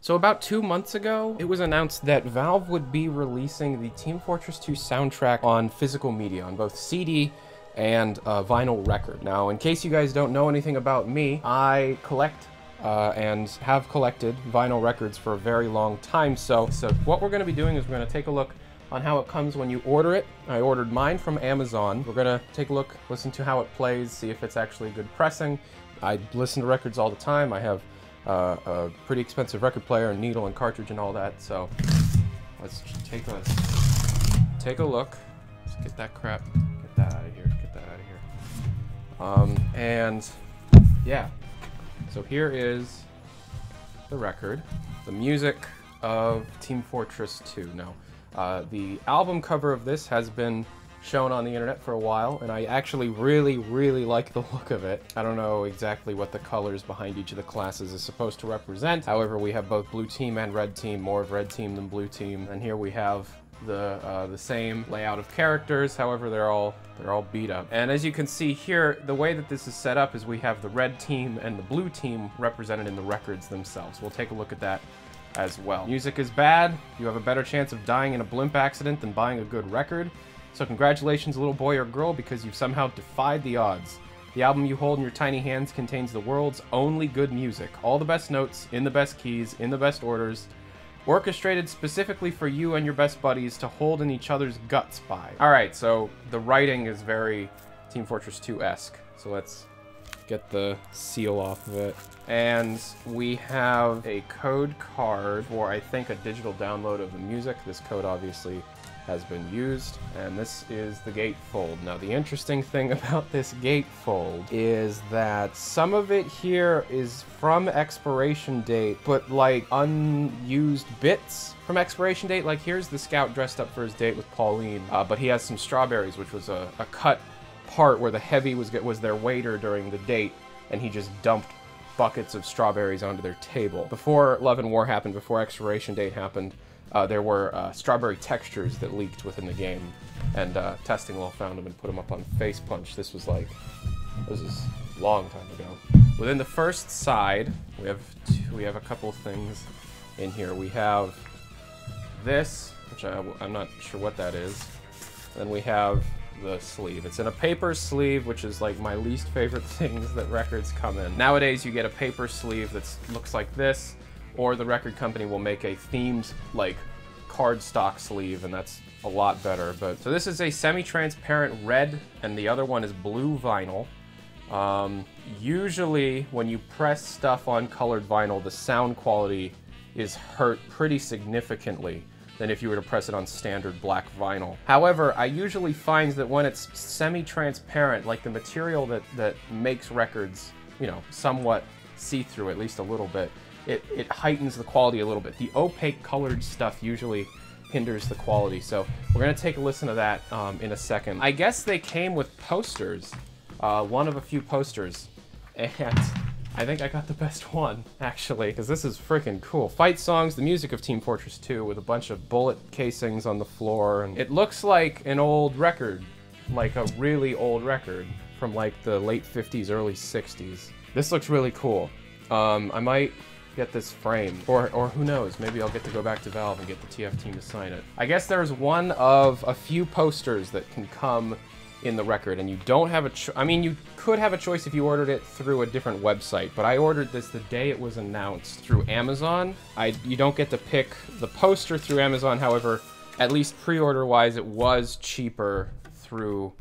So about 2 months ago, it was announced that Valve would be releasing the Team Fortress 2 soundtrack on physical media, on both CD and vinyl record. Now, in case you guys don't know anything about me, I collect and have collected vinyl records for a very long time. So what we're going to be doing is we're going to take a look on how it comes when you order it. I ordered mine from Amazon. We're going to take a look, listen to how it plays, see if it's actually good pressing. I listen to records all the time. I have a pretty expensive record player and needle and cartridge and all that. So let's take a look. Let's get that crap, get that out of here, get that out of here. And yeah, so here is the record, the music of Team Fortress 2. Now, the album cover of this has been shown on the internet for a while, and I actually really like the look of it. I don't know exactly what the colors behind each of the classes is supposed to represent. However, we have both blue team and red team, more of red team than blue team. And here we have the same layout of characters. However, they're all beat up. And as you can see here, the way that this is set up is we have the red team and the blue team represented in the records themselves. We'll take a look at that as well. Music is bad. You have a better chance of dying in a blimp accident than buying a good record. So congratulations, little boy or girl, because you've somehow defied the odds. The album you hold in your tiny hands contains the world's only good music. All the best notes, in the best keys, in the best orders, orchestrated specifically for you and your best buddies to hold in each other's guts by. Alright, so the writing is very Team Fortress 2-esque. So let's get the seal off of it. And we have a code card for, I think, a digital download of the music. This code obviously has been used, and this is the gatefold. Now, the interesting thing about this gatefold is that some of it here is from expiration date, but like unused bits from expiration date. Like here's the scout dressed up for his date with Pauline, but he has some strawberries, which was a cut part where the heavy was their waiter during the date, and he just dumped buckets of strawberries onto their table. Before Love and War happened, before expiration date happened, there were strawberry textures that leaked within the game, and Testing Law found them and put them up on Face Punch. This is a long time ago. Within the first side, we have a couple things in here. We have this, which I'm not sure what that is. Then we have the sleeve. It's in a paper sleeve, which is like my least favorite things that records come in. Nowadays, you get a paper sleeve that looks like this, or the record company will make a themed, like, cardstock sleeve, and that's a lot better. But so this is a semi-transparent red, and the other one is blue vinyl. Usually, when you press stuff on colored vinyl, the sound quality is hurt pretty significantly than if you were to press it on standard black vinyl. However, I usually find that when it's semi-transparent, like the material that makes records, you know, somewhat see-through, at least a little bit, it heightens the quality a little bit. The opaque colored stuff usually hinders the quality, so we're going to take a listen to that in a second. I guess they came with posters, one of a few posters, and I think I got the best one, actually, because this is freaking cool. Fight songs, the music of Team Fortress 2 with a bunch of bullet casings on the floor, and it looks like an old record, like a really old record from like the late 50s, early 60s. This looks really cool. I might get this framed, or who knows, maybe I'll get to go back to Valve and get the TF team to sign it. I guess there's one of a few posters that can come in the record, and you don't have I mean, you could have a choice if you ordered it through a different website, but I ordered this the day it was announced through Amazon. You don't get to pick the poster through Amazon, however, at least pre-order wise, it was cheaper through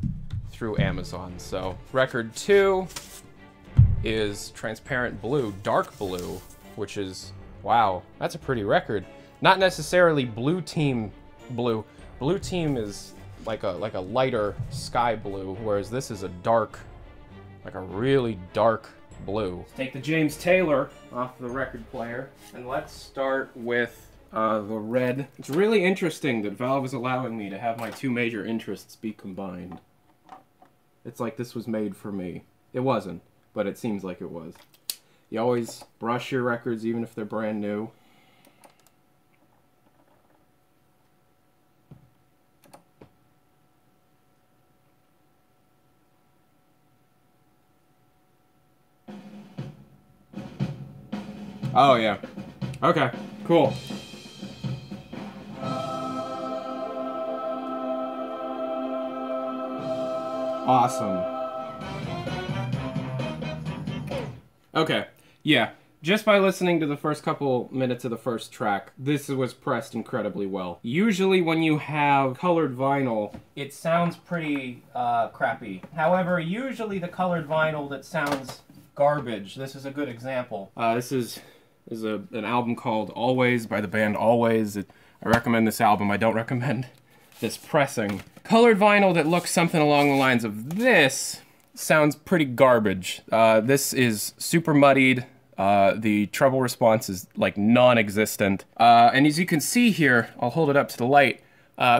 Amazon. So record 2 is transparent blue, dark blue, which is, wow, that's a pretty record. Not necessarily blue team blue. Blue team is like a lighter sky blue, whereas this is a dark, like a really dark blue. Take the James Taylor off the record player, and let's start with the red. It's really interesting that Valve is allowing me to have my two major interests be combined. It's like this was made for me. It wasn't, but it seems like it was. You always brush your records even if they're brand new. Oh yeah. Okay. Cool. Awesome. Okay, yeah. Just by listening to the first couple minutes of the first track, this was pressed incredibly well. Usually when you have colored vinyl, it sounds pretty crappy. However, usually the colored vinyl that sounds garbage, this is a good example. This is an album called Always by the band Always. I recommend this album. I don't recommend this pressing. Colored vinyl that looks something along the lines of this sounds pretty garbage. This is super muddied. The treble response is like non-existent. And as you can see here, I'll hold it up to the light,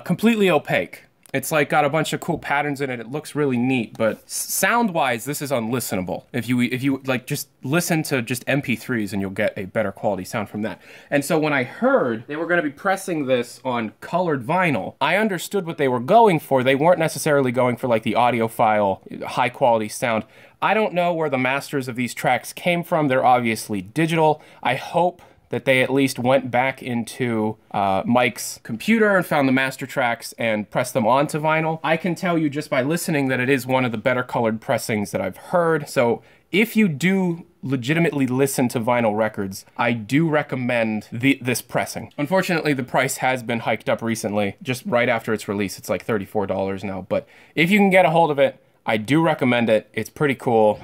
completely opaque. It's like got a bunch of cool patterns in it. It looks really neat, but sound-wise, this is unlistenable. If you like just listen to just MP3s and you'll get a better quality sound from that. And so when I heard they were going to be pressing this on colored vinyl, I understood what they were going for. They weren't necessarily going for like the audiophile, high-quality sound. I don't know where the masters of these tracks came from. They're obviously digital. I hope that they at least went back into Mike's computer and found the master tracks and pressed them onto vinyl. I can tell you just by listening that it is one of the better colored pressings that I've heard. So if you do legitimately listen to vinyl records, I do recommend this pressing. Unfortunately, the price has been hiked up recently. Just right after its release, it's like $34 now. But if you can get a hold of it, I do recommend it. It's pretty cool.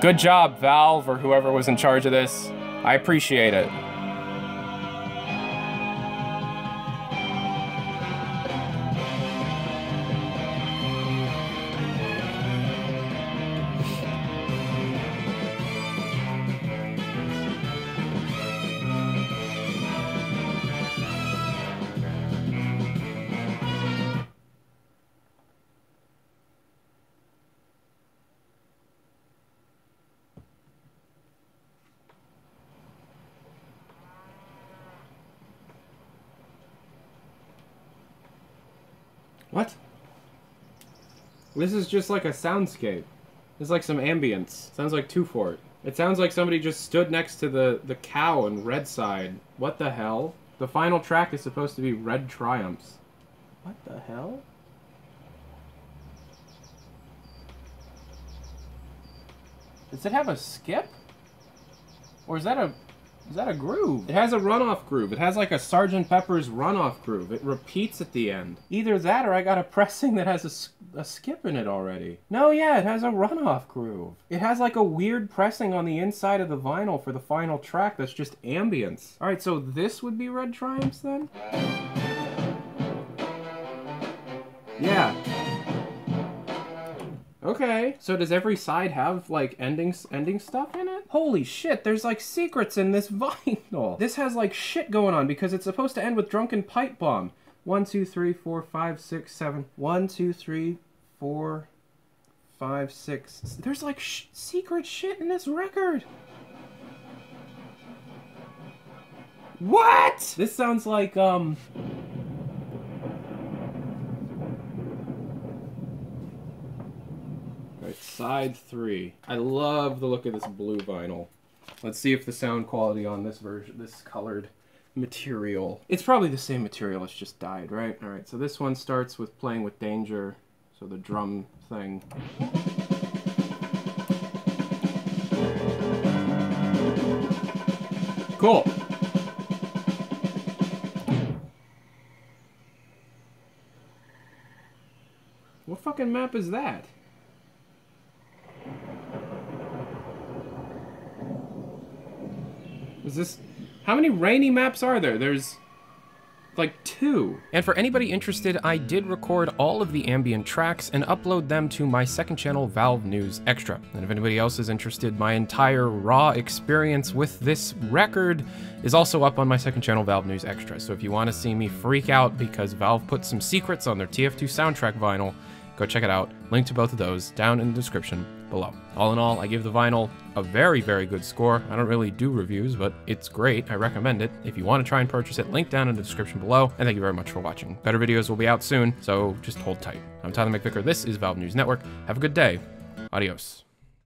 Good job, Valve, or whoever was in charge of this. I appreciate it. What? This is just like a soundscape. It's like some ambience. Sounds like Two Fort. It sounds like somebody just stood next to the cow in Red Side. What the hell? The final track is supposed to be Red Triumphs. What the hell? Does it have a skip? Or is that a groove? It has a runoff groove. It has like a Sgt. Pepper's runoff groove. It repeats at the end. Either that or I got a pressing that has a skip in it already. No, yeah, it has a runoff groove. It has like a weird pressing on the inside of the vinyl for the final track that's just ambience. Alright, so this would be Red Triumphs then? Yeah. Okay, so does every side have, like, ending stuff in it? Holy shit, there's, like, secrets in this vinyl! This has, like, shit going on, because it's supposed to end with Drunken Pipe Bomb. 1, 2, 3, 4, 5, 6, 7. 1, 2, 3, 4, 5, 6. There's, like, secret shit in this record! What?! This sounds like, Side 3. I love the look of this blue vinyl. Let's see if the sound quality on this version, this colored material. It's probably the same material, it's just dyed, right? Alright, so this one starts with Playing with Danger, so the drum thing. Cool! What fucking map is that? Is this... How many rainy maps are there? There's... like 2. And for anybody interested, I did record all of the ambient tracks and upload them to my second channel, Valve News Extra. And if anybody else is interested, my entire raw experience with this record is also up on my second channel, Valve News Extra. So if you want to see me freak out because Valve put some secrets on their TF2 soundtrack vinyl, go check it out. Link to both of those down in the description below. All in all, I give the vinyl a very, very good score. I don't really do reviews, but it's great. I recommend it. If you want to try and purchase it, link down in the description below. And thank you very much for watching. Better videos will be out soon, so just hold tight. I'm Tyler McVicker. This is Valve News Network. Have a good day. Adios.